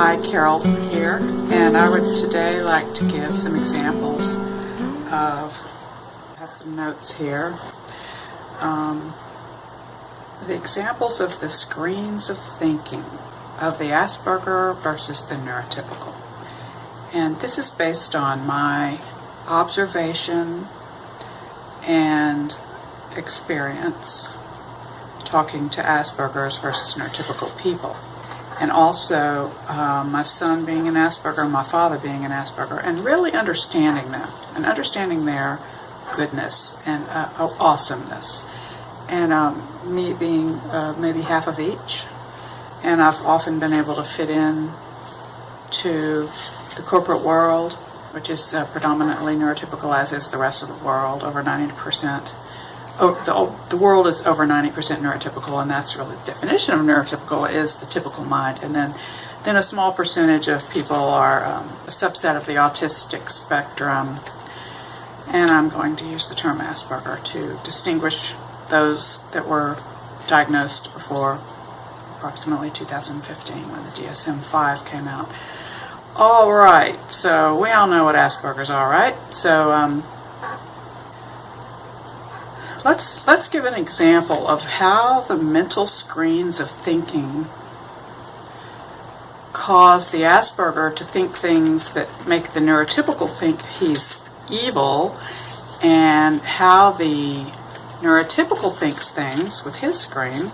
Hi, Carol here, and I would today like to give some examples of, I have some notes here, the examples of the screens of thinking of the Asperger versus the neurotypical. And this is based on my observation and experience talking to Aspergers versus neurotypical people. And also my son being an Asperger, my father being an Asperger, and really understanding them and understanding their goodness and awesomeness. And me being maybe half of each. And I've often been able to fit in to the corporate world, which is predominantly neurotypical, as is the rest of the world, over 90%. The world is over 90% neurotypical, and that's really the definition of neurotypical, is the typical mind. And then a small percentage of people are a subset of the autistic spectrum. And I'm going to use the term Asperger to distinguish those that were diagnosed before approximately 2015 when the DSM-5 came out. All right, so we all know what Aspergers are, right? So let's give an example of how the mental screens of thinking cause the Asperger to think things that make the neurotypical think he's evil, and how the neurotypical thinks things with his screen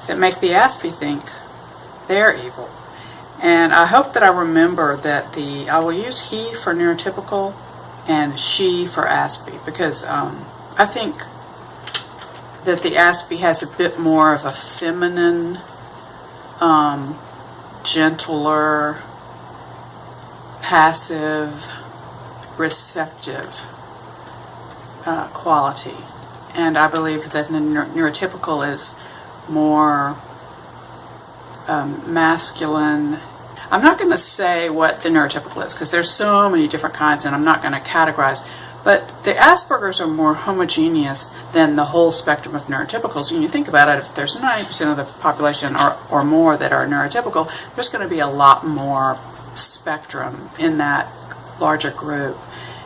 that make the Aspie think they're evil. And I hope that I remember that I will use he for neurotypical and she for Aspie, because I think that the Aspie has a bit more of a feminine, gentler, passive, receptive quality. And I believe that the neurotypical is more masculine. I'm not going to say what the neurotypical is, because there's so many different kinds, and I'm not going to categorize. But the Aspergers are more homogeneous than the whole spectrum of neurotypicals. When you think about it, if there's 90% of the population or more that are neurotypical, there's going to be a lot more spectrum in that larger group.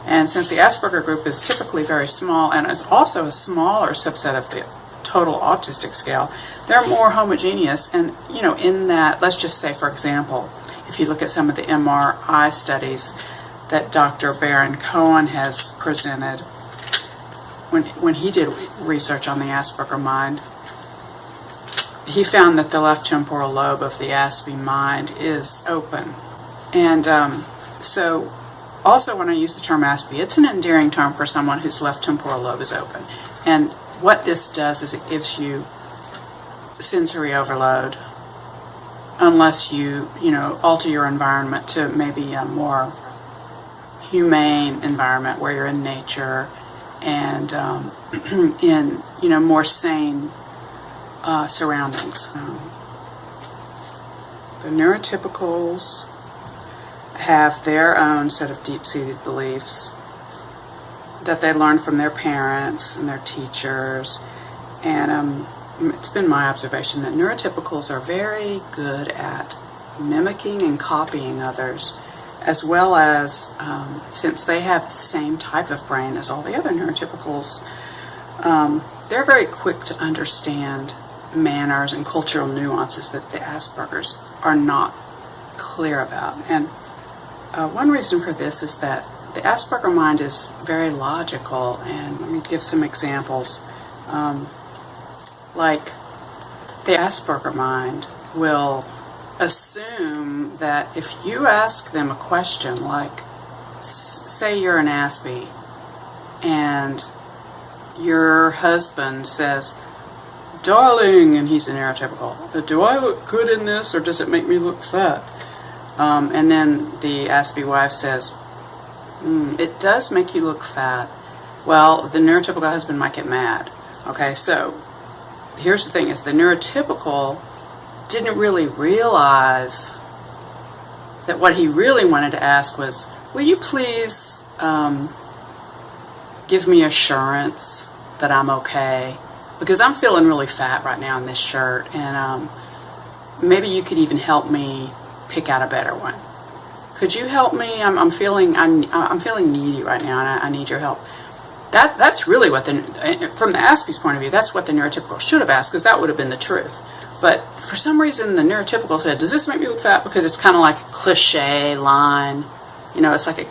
And since the Asperger group is typically very small, and it's also a smaller subset of the total autistic scale, they're more homogeneous. And, in that, let's just say, for example, if you look at some of the MRI studies that Dr. Baron Cohen has presented when he did research on the Asperger mind, he found that the left temporal lobe of the Aspie mind is open. And so also when I use the term Aspie, it's an endearing term for someone whose left temporal lobe is open. And what this does is it gives you sensory overload unless you alter your environment to maybe a more humane environment where you're in nature and in more sane surroundings. The neurotypicals have their own set of deep-seated beliefs that they learn from their parents and their teachers, and it's been my observation that neurotypicals are very good at mimicking and copying others, as well as, since they have the same type of brain as all the other neurotypicals, they're very quick to understand manners and cultural nuances that the Aspergers are not clear about. And one reason for this is that the Asperger mind is very logical, and let me give some examples. Like the Asperger mind will assume that if you ask them a question like, say you're an Aspie and your husband says, "Darling," and he's a neurotypical, "do I look good in this, or does it make me look fat?" And then the Aspie wife says, "It does make you look fat." Well, the neurotypical husband might get mad. Okay, so here's the thing, is the neurotypical didn't really realize that what he really wanted to ask was, "Will you please give me assurance that I'm okay? Because I'm feeling really fat right now in this shirt, and maybe you could even help me pick out a better one. Could you help me? I'm feeling needy right now, and I need your help. That's really what from the Aspies point of view, that's what the neurotypical should have asked, because that would have been the truth. But for some reason, the neurotypical said, "Does this make me look fat?" Because it's kind of like a cliche line. You know, it's like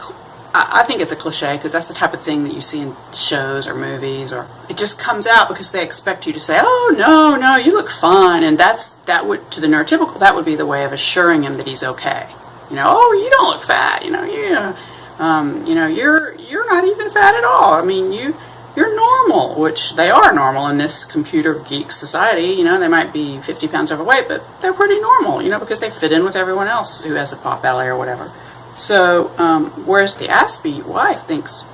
I think it's a cliche because that's the type of thing that you see in shows or movies, or it just comes out because they expect you to say, "Oh no, you look fine," and that would, to the neurotypical, that would be the way of assuring him that he's okay. You know, "Oh, you don't look fat. You know, you're not even fat at all. I mean, you're normal," which they are normal in this computer geek society. You know, they might be 50 pounds overweight, but they're pretty normal, you know, because they fit in with everyone else who has a pot belly or whatever. So, whereas the Aspie wife thinks,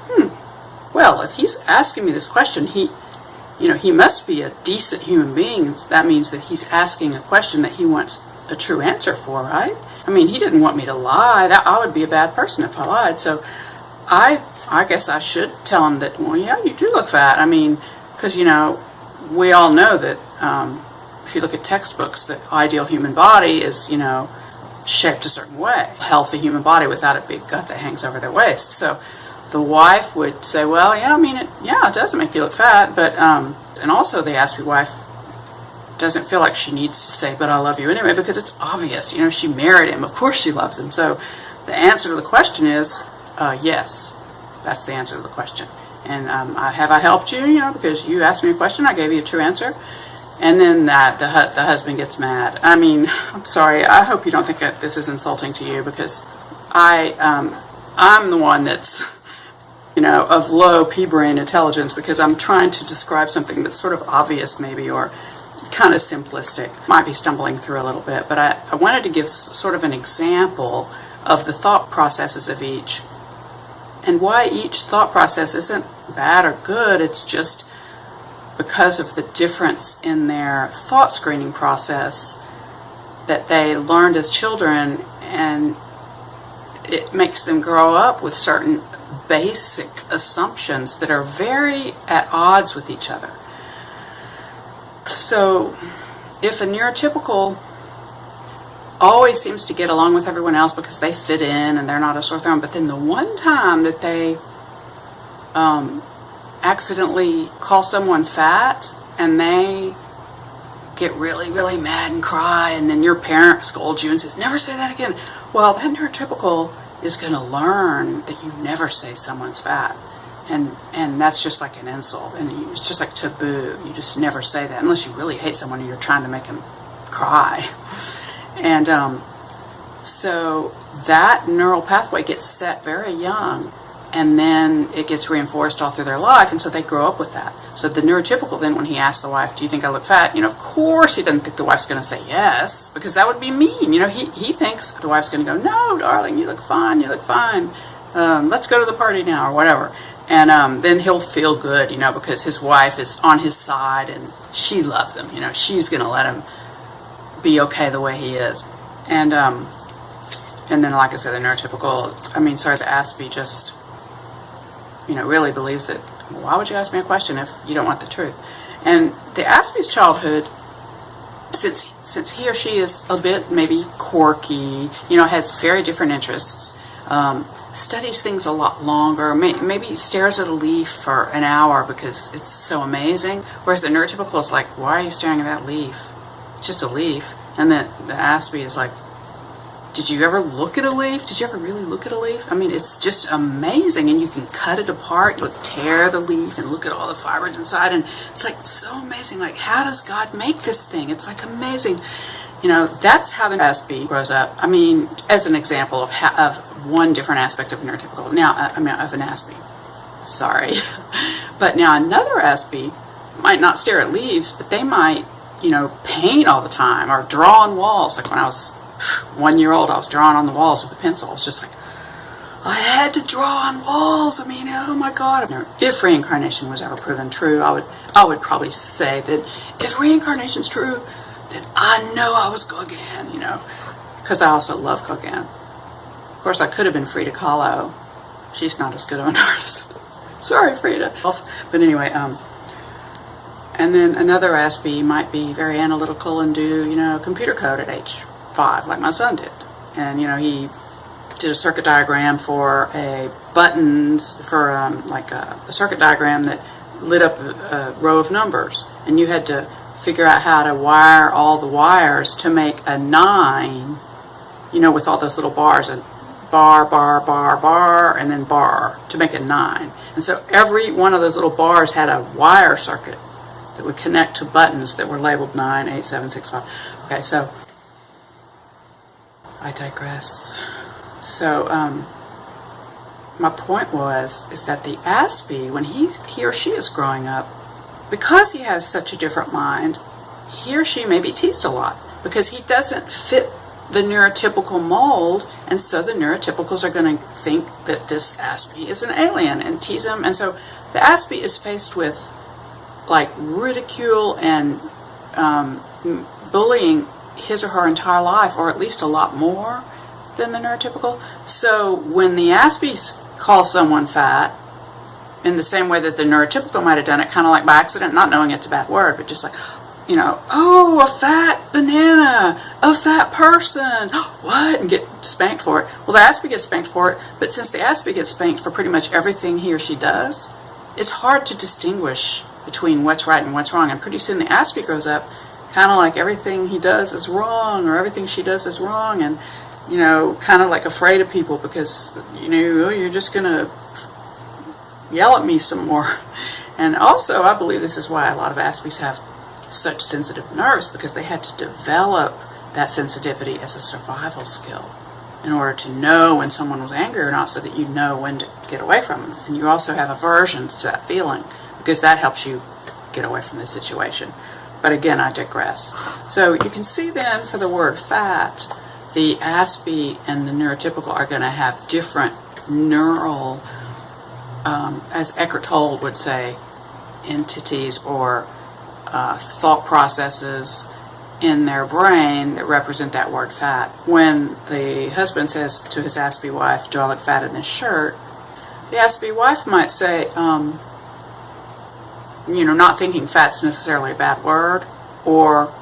well, if he's asking me this question, he must be a decent human being. That means that he's asking a question that he wants a true answer for, right? I mean, he didn't want me to lie. I would be a bad person if I lied. So I guess I should tell him that, well, yeah, you do look fat. I mean, because, you know, we all know that if you look at textbooks, the ideal human body is, you know, shaped a certain way. A healthy human body without a big gut that hangs over their waist. So the wife would say, well, yeah, I mean, it does make you look fat. But, and also the Aspie wife doesn't feel like she needs to say, "But I love you anyway," because it's obvious. You know, she married him. Of course she loves him. So the answer to the question is yes. That's the answer to the question. And have I helped you? You know, because you asked me a question, I gave you a true answer. And then the husband gets mad. I mean, I'm sorry. I hope you don't think that this is insulting to you, because I'm the one that's, you know, of low pea-brain intelligence, because I'm trying to describe something that's sort of obvious maybe, or kind of simplistic. Might be stumbling through a little bit, but I wanted to give sort of an example of the thought processes of each, and why each thought process isn't bad or good. It's just because of the difference in their thought screening process that they learned as children, and it makes them grow up with certain basic assumptions that are very at odds with each other. So if a neurotypical always seems to get along with everyone else because they fit in and they're not a sore thumb, but then the one time that they accidentally call someone fat and they get really, really mad and cry, and then your parent scolds you and says, "Never say that again." Well, that neurotypical is going to learn that you never say someone's fat. And that's just like an insult, and it's just like taboo. You just never say that unless you really hate someone and you're trying to make them cry. And so that neural pathway gets set very young, and then it gets reinforced all through their life, and so they grow up with that. So the neurotypical then, when he asks the wife, "Do you think I look fat?" You know, of course he doesn't think the wife's going to say yes, because that would be mean. You know, he thinks the wife's going to go, "No, darling, you look fine, you look fine. Let's go to the party now," or whatever. And then he'll feel good, you know, because his wife is on his side and she loves him. You know, she's going to let him be okay the way he is. And then, like I said, the Aspie just, you know, really believes that, well, why would you ask me a question if you don't want the truth? And the Aspie's childhood, since he or she is a bit maybe quirky, you know, has very different interests, studies things a lot longer, maybe stares at a leaf for an hour because it's so amazing, whereas the neurotypical is like, "Why are you staring at that leaf? It's just a leaf." And then the Aspie is like, "Did you ever look at a leaf? Did you ever really look at a leaf? I mean, it's just amazing, and you can cut it apart, tear the leaf and look at all the fibers inside, and it's like so amazing. Like, how does God make this thing? It's like amazing." You know, that's how the Aspie grows up. I mean, as an example of one different aspect of neurotypical. Now, of an Aspie. Sorry. But now another Aspie might not stare at leaves, but they might, you know, paint all the time or draw on walls. Like when I was 1 year old, I was drawing on the walls with a pencil. It's just like, I had to draw on walls. I mean, oh my God. If reincarnation was ever proven true, I would probably say that if reincarnation's true, then I know I was Gauguin, you know, because I also love Gauguin. Of course, I could have been Frida Kahlo. She's not as good of an artist. Sorry, Frida. But anyway, and then another Aspie might be very analytical and do, you know, computer code at age 5, like my son did. and he did a circuit diagram for a buttons for like a circuit diagram that lit up a row of numbers, and you had to figure out how to wire all the wires to make a 9, with all those little bars, and bar, bar, bar, bar, and then bar to make a 9. And so every one of those little bars had a wire circuit that would connect to buttons that were labeled 9, 8, 7, 6, 5. Okay, so I digress. So my point is that the Aspie, when he or she is growing up, because he has such a different mind, he or she may be teased a lot because he doesn't fit the neurotypical mold, and so the neurotypicals are going to think that this Aspie is an alien and tease him. And so the Aspie is faced with like ridicule and bullying his or her entire life, or at least a lot more than the neurotypical. So when the Aspie calls someone fat, in the same way that the neurotypical might have done it, kind of like by accident, not knowing it's a bad word, but just like, oh, a fat banana, a fat person, what, and get spanked for it. Well, the Aspie gets spanked for it, but since the Aspie gets spanked for pretty much everything he or she does, it's hard to distinguish between what's right and what's wrong. And pretty soon the Aspie grows up kind of like everything he does is wrong, or everything she does is wrong, and kind of like afraid of people because you're just gonna yell at me some more. And also, I believe this is why a lot of Aspies have such sensitive nerves, because they had to develop that sensitivity as a survival skill in order to know when someone was angry or not, so that you know when to get away from them. And you also have aversions to that feeling, because that helps you get away from the situation. But again, I digress. So you can see then for the word fat, the Aspie and the neurotypical are going to have different neural, as Eckhart Tolle would say, entities or thought processes in their brain that represent that word fat. When the husband says to his Aspie wife, "Do I look fat in this shirt?" the Aspie wife might say, not thinking fat's necessarily a bad word, or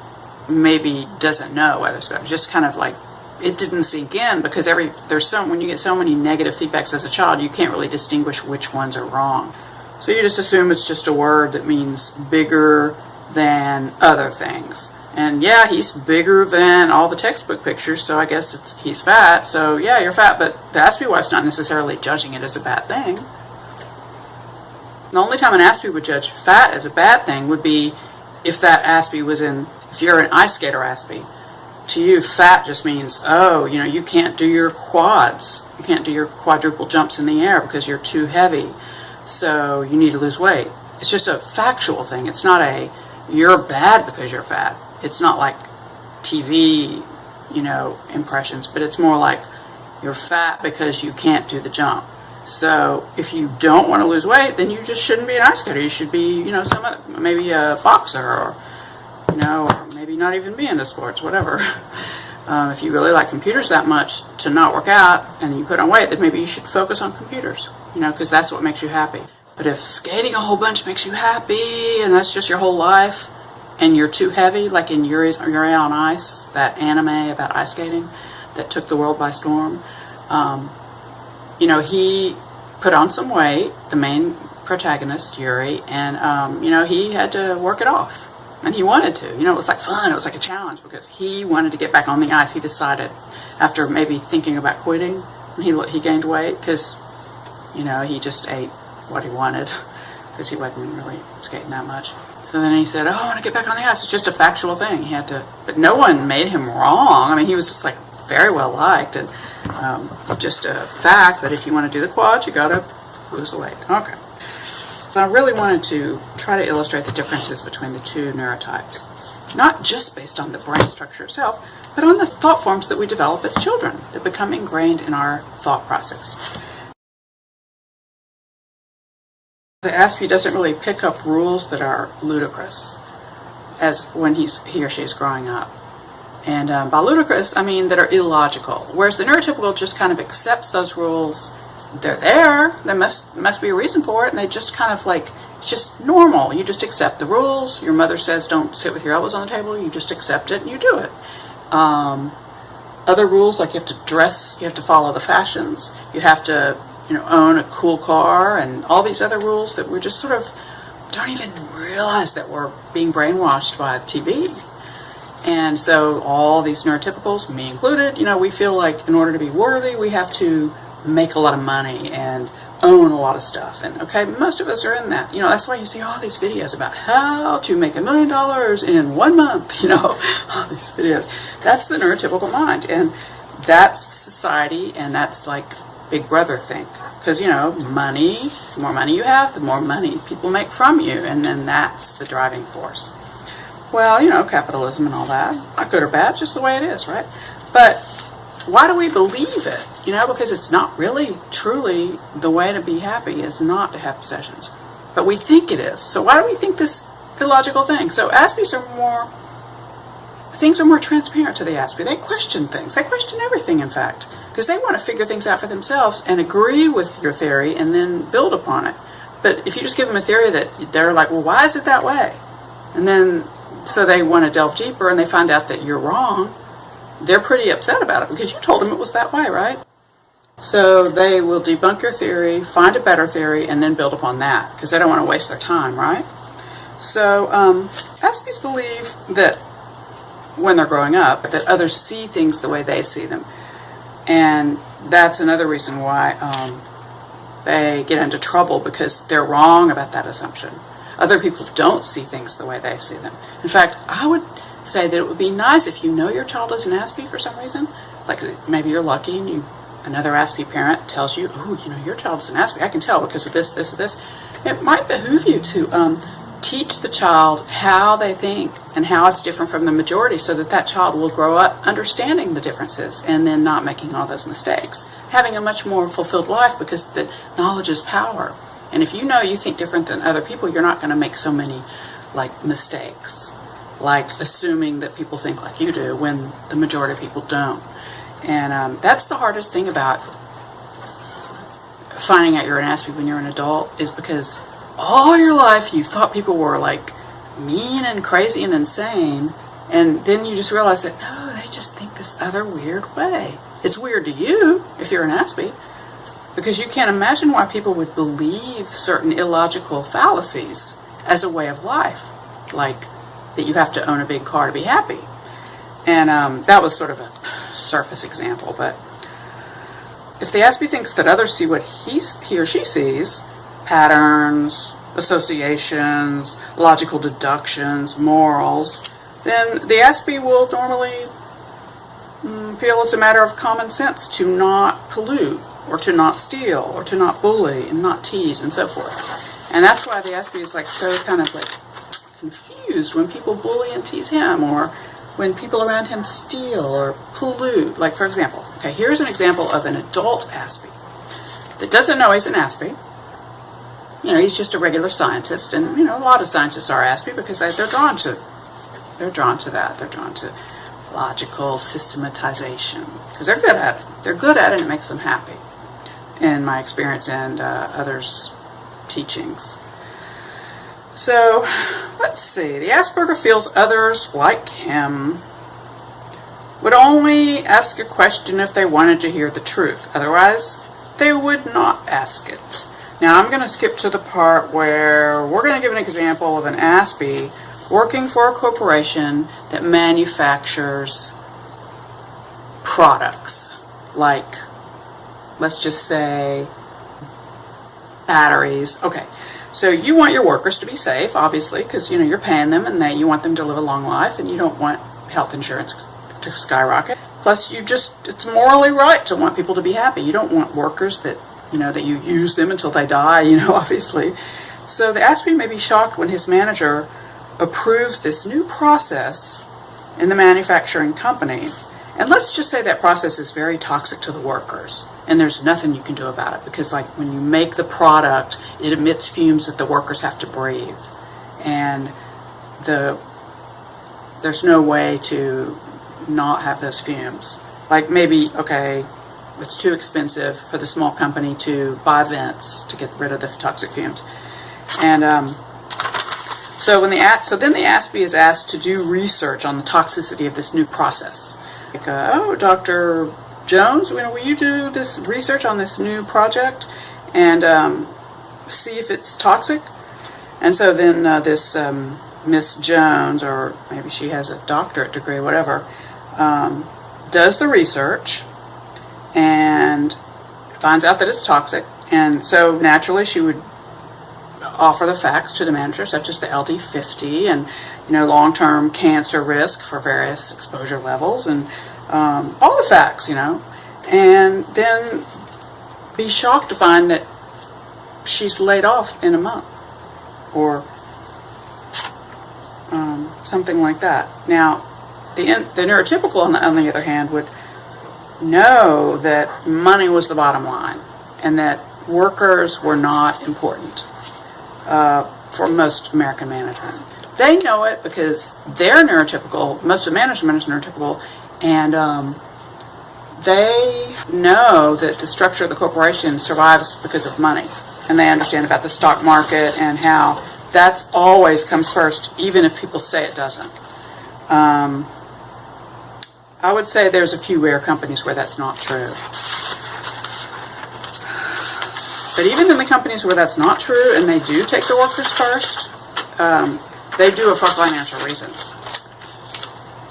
maybe doesn't know whether it's bad, just kind of like it didn't sink in, because when you get so many negative feedbacks as a child, you can't really distinguish which ones are wrong. So you just assume it's just a word that means bigger than other things. And yeah, he's bigger than all the textbook pictures, so I guess he's fat. So yeah, you're fat, but the Aspie wife's not necessarily judging it as a bad thing. The only time an Aspie would judge fat as a bad thing would be if that Aspie if you're an ice skater Aspie. To you, fat just means, you can't do your quads. You can't do your quadruple jumps in the air because you're too heavy. So you need to lose weight. It's just a factual thing. It's not you're bad because you're fat. It's not like TV, impressions, but it's more like you're fat because you can't do the jump. So if you don't want to lose weight, then you just shouldn't be an ice skater. You should be, maybe a boxer, or maybe not even be into sports, whatever. If you really like computers that much to not work out and you put on weight, then maybe you should focus on computers, because that's what makes you happy. But if skating a whole bunch makes you happy and that's just your whole life, and you're too heavy, like in Yuri on Ice, that anime about ice skating that took the world by storm, he put on some weight, the main protagonist, Yuri, and, he had to work it off. And he wanted to. It was like fun. It was like a challenge because he wanted to get back on the ice. He decided, after maybe thinking about quitting, he gained weight because, he just ate what he wanted because he wasn't really skating that much. So then he said, I want to get back on the ice. It's just a factual thing. He had to, but no one made him wrong. I mean, he was just like very well liked, and just a fact that if you want to do the quads, you got to lose the weight. Okay. So I really wanted to try to illustrate the differences between the two neurotypes, not just based on the brain structure itself, but on the thought forms that we develop as children that become ingrained in our thought process. The Aspie doesn't really pick up rules that are ludicrous as when he or she is growing up. And by ludicrous, I mean that are illogical, whereas the neurotypical just kind of accepts those rules. They're there. There must be a reason for it, and they just kind of like, it's just normal. You just accept the rules. Your mother says don't sit with your elbows on the table. You just accept it and you do it. A other rules, like you have to dress, you have to follow the fashions, you have to, own a cool car, and all these other rules that we're just sort of don't even realize that we're being brainwashed by TV. And so all these neurotypicals, me included, we feel like in order to be worthy, we have to make a lot of money and own a lot of stuff. And okay, most of us are in that. That's why you see all these videos about how to make $1 million in 1 month, all these videos. That's the neurotypical mind. And that's society, and that's like Big Brother think. Because, money, the more money you have, the more money people make from you. And then that's the driving force. Well, capitalism and all that, not good or bad, just the way it is, right? But why do we believe it? Because it's not really, truly, the way to be happy is not to have possessions. But we think it is. So why do we think this illogical thing? So Aspies things are more transparent to the Aspie. They question things. They question everything, in fact, because they want to figure things out for themselves and agree with your theory and then build upon it. But if you just give them a theory that they're like, well, why is it that way? And then, so they want to delve deeper and they find out that you're wrong. They're pretty upset about it because you told them it was that way, right? So they will debunk your theory, find a better theory, and then build upon that because they don't want to waste their time, right? So Aspies believe that when they're growing up, that others see things the way they see them. And that's another reason why they get into trouble, because they're wrong about that assumption. Other people don't see things the way they see them. In fact, I would say that it would be nice if you know your child is an Aspie for some reason. Like maybe you're lucky and another Aspie parent tells you, oh, your child is an Aspie. I can tell because of this, this, and this. It might behoove you to teach the child how they think and how it's different from the majority, so that that child will grow up understanding the differences and then not making all those mistakes, having a much more fulfilled life, because the knowledge is power. And if you think different than other people, you're not going to make so many mistakes, like assuming that people think like you do when the majority of people don't. And that's the hardest thing about finding out you're an Aspie when you're an adult, is because all your life you thought people were mean and crazy and insane, and then you just realize that no, they just think this other weird way. It's weird to you if you're an Aspie, because you can't imagine why people would believe certain illogical fallacies as a way of life, like that you have to own a big car to be happy. And that was sort of a surface example, but if the Aspie thinks that others see what he or she sees, patterns, associations, logical deductions, morals, then the Aspie will normally feel it's a matter of common sense to not pollute, or to not steal, or to not bully, and not tease, and so forth. And that's why the Aspie is so kind of confused when people bully and tease him, or when people around him steal or pollute. Like, for example, here's an example of an adult Aspie that doesn't know he's an Aspie. He's just a regular scientist, and a lot of scientists are Aspie because they're drawn to that. They're drawn to logical systematization because they're good at it. They're good at it, and it makes them happy, in my experience and others' teachings. So, let's see. The Asperger feels others, like him, would only ask a question if they wanted to hear the truth. Otherwise, they would not ask it. Now, I'm going to skip to the part where we're going to give an example of an Aspie working for a corporation that manufactures products. Like, let's just say, batteries. Okay, so you want your workers to be safe, obviously, because, you're paying them and you want them to live a long life, and you don't want health insurance to skyrocket. Plus, it's morally right to want people to be happy. You don't want workers that you use them until they die, obviously. So the Aspie may be shocked when his manager approves this new process in the manufacturing company. And let's just say that process is very toxic to the workers, and there's nothing you can do about it, because when you make the product, it emits fumes that the workers have to breathe. And there's no way to not have those fumes. Maybe, it's too expensive for the small company to buy vents to get rid of the toxic fumes. And so then the Aspie is asked to do research on the toxicity of this new process. Like, oh, Dr. Jones, will you do this research on this new project and see if it's toxic? And so then this Miss Jones, or maybe she has a doctorate degree, whatever, does the research and finds out that it's toxic. And so naturally she would offer the facts to the manager, such as the LD50 and long-term cancer risk for various exposure levels and all the facts, and then be shocked to find that she's laid off in a month or something like that. Now, the neurotypical, on the other hand, would know that money was the bottom line and that workers were not important for most American management. They know it because they're neurotypical. Most of management is neurotypical, and they know that the structure of the corporation survives because of money, and they understand about the stock market and how that's always comes first, even if people say it doesn't. I would say there's a few rare companies where that's not true. But even in the companies where that's not true and they do take the workers first, they do it for financial reasons.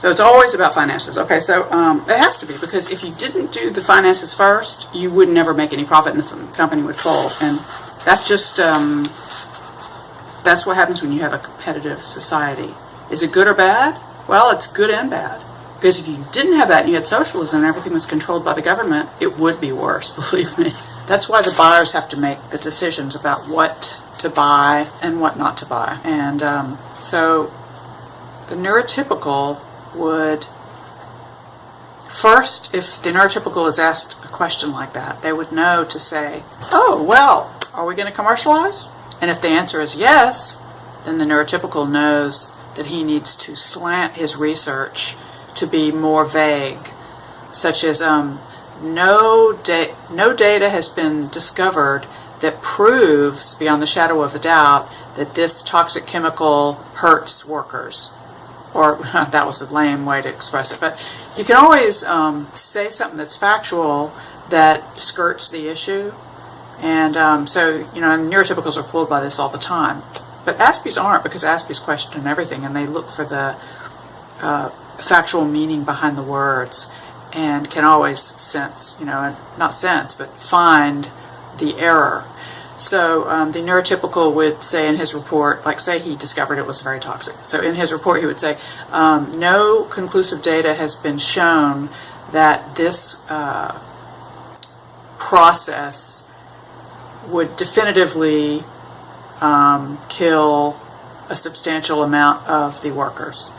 So it's always about finances. Okay, so it has to be, because if you didn't do the finances first, you would never make any profit and the company would fold. And that's just, that's what happens when you have a competitive society. Is it good or bad? Well, it's good and bad. Because if you didn't have that and you had socialism and everything was controlled by the government, it would be worse, believe me. That's why the buyers have to make the decisions about what to buy and what not to buy. And so the neurotypical would, first, if the neurotypical is asked a question like that, they would know to say, oh, well, are we going to commercialize? And if the answer is yes, then the neurotypical knows that he needs to slant his research to be more vague, such as no data has been discovered that proves beyond the shadow of a doubt that this toxic chemical hurts workers. Or that was a lame way to express it, but you can always say something that's factual that skirts the issue. And so, and neurotypicals are fooled by this all the time. But Aspies aren't, because Aspies question everything and they look for the factual meaning behind the words and can always sense, not sense, but find the error. So the neurotypical would say in his report, like say he discovered it was very toxic. So in his report he would say, no conclusive data has been shown that this process would definitively kill a substantial amount of the workers.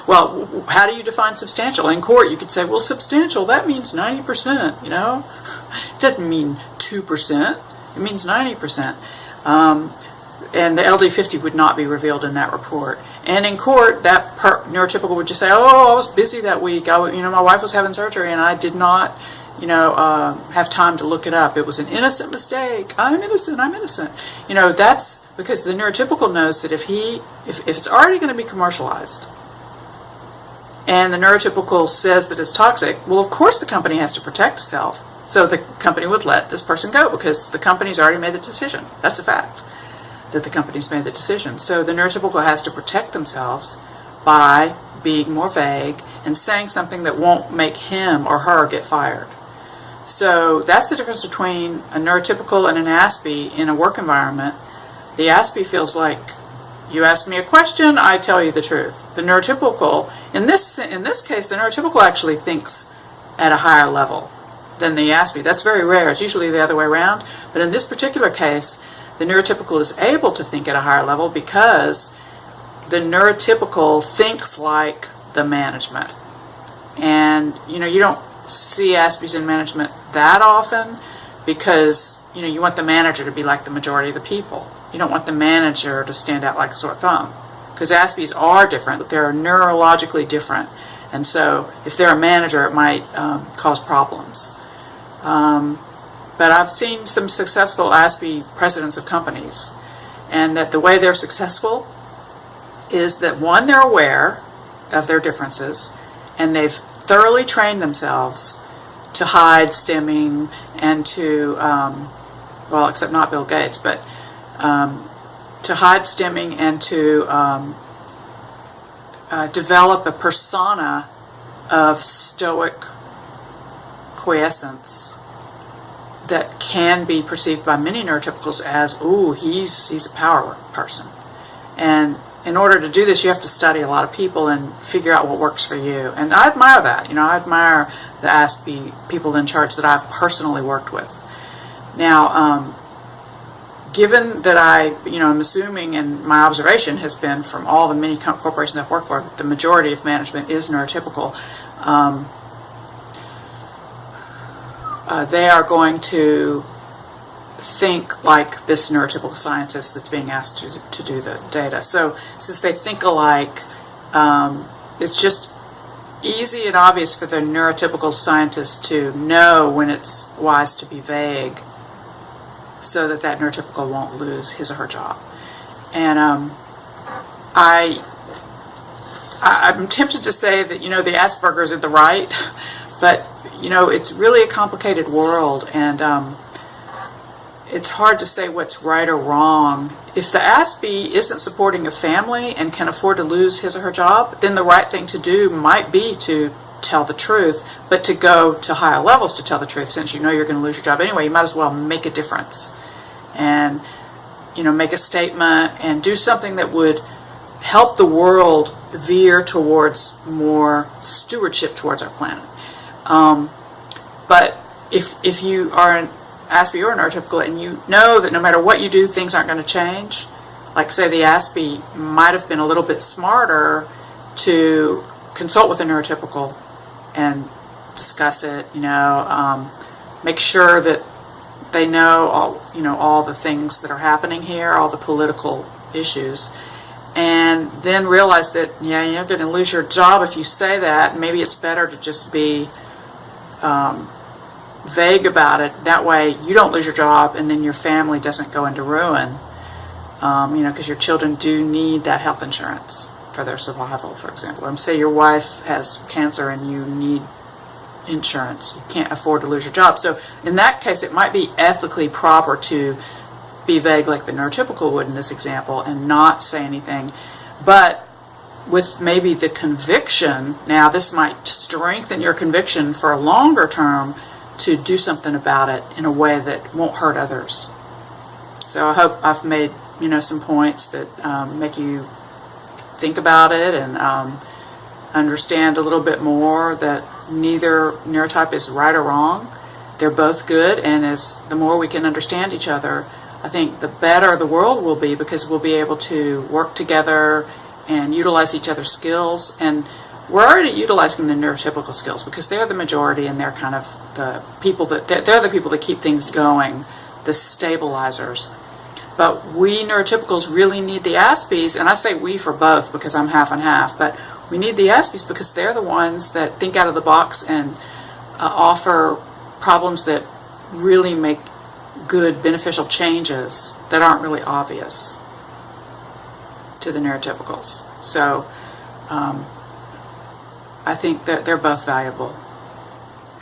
Well, how do you define substantial? In court you could say, well, substantial, that means 90%, It doesn't mean 2%. It means 90%. And the LD50 would not be revealed in that report. And in court, that neurotypical would just say, oh, I was busy that week. My wife was having surgery and I did not, have time to look it up. It was an innocent mistake. I'm innocent. That's because the neurotypical knows that if it's already going to be commercialized and the neurotypical says that it's toxic, well, of course the company has to protect itself. So the company would let this person go because the company's already made the decision. That's a fact, that the company's made the decision. So the neurotypical has to protect themselves by being more vague and saying something that won't make him or her get fired. So that's the difference between a neurotypical and an Aspie in a work environment. The Aspie feels like, you ask me a question, I tell you the truth. The neurotypical, in this case, the neurotypical actually thinks at a higher level than the Aspie. That's very rare. It's usually the other way around. But in this particular case, the neurotypical is able to think at a higher level because the neurotypical thinks like the management. And, you don't see Aspies in management that often because, you want the manager to be like the majority of the people. You don't want the manager to stand out like a sore thumb. Because Aspies are different. They're neurologically different. And so if they're a manager, it might cause problems. But I've seen some successful Aspie presidents of companies, and that the way they're successful is that, one, they're aware of their differences, and they've thoroughly trained themselves to hide stimming and to, well, except not Bill Gates, but to hide stimming and to develop a persona of stoic quiescence that can be perceived by many neurotypicals as, ooh, he's a power person. And in order to do this, you have to study a lot of people and figure out what works for you. And I admire that. I admire the Aspie people in charge that I've personally worked with. Now, given that I'm assuming, and my observation has been from all the many corporations I've worked for, that the majority of management is neurotypical, they are going to think like this neurotypical scientist that's being asked to do the data. So since they think alike, it's just easy and obvious for the neurotypical scientist to know when it's wise to be vague so that that neurotypical won't lose his or her job. And I'm tempted to say that, the Aspergers are the right, but, it's really a complicated world, and it's hard to say what's right or wrong. If the Aspie isn't supporting a family and can afford to lose his or her job, then the right thing to do might be to tell the truth, but to go to higher levels to tell the truth. Since you're going to lose your job anyway, you might as well make a difference and, make a statement and do something that would help the world veer towards more stewardship towards our planet. But if you are an Aspie or a neurotypical and you know that no matter what you do, things aren't going to change, like say the Aspie might have been a little bit smarter to consult with a neurotypical and discuss it, make sure that they know all the things that are happening here, all the political issues, and then realize that, you're going to lose your job if you say that. Maybe it's better to just be vague about it. That way you don't lose your job and then your family doesn't go into ruin, because your children do need that health insurance for their survival, for example. Say your wife has cancer and you need insurance. You can't afford to lose your job. So in that case, it might be ethically proper to be vague like the neurotypical would in this example and not say anything. But with maybe the conviction, now this might strengthen your conviction for a longer term to do something about it in a way that won't hurt others. So I hope I've made, some points that make you think about it and understand a little bit more that neither neurotype is right or wrong. They're both good, and as the more we can understand each other, I think the better the world will be, because we'll be able to work together and utilize each other's skills. And we're already utilizing the neurotypical skills because they're the majority, and they're kind of the people they're the people that keep things going, the stabilizers. But we neurotypicals really need the Aspies, and I say we for both because I'm half and half, but we need the Aspies because they're the ones that think out of the box and offer problems that really make good, beneficial changes that aren't really obvious to the neurotypicals. So I think that they're both valuable.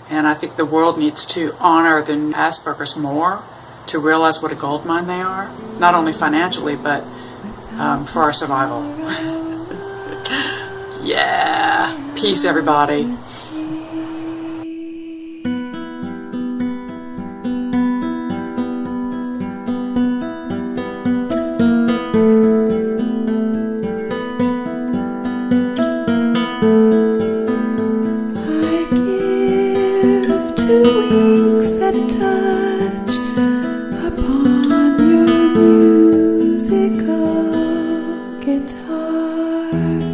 And I think the world needs to honor the Aspergers more, to realize what a gold mine they are, not only financially, but for our survival. Yeah. Peace, everybody. Wings that touch upon your musical guitar.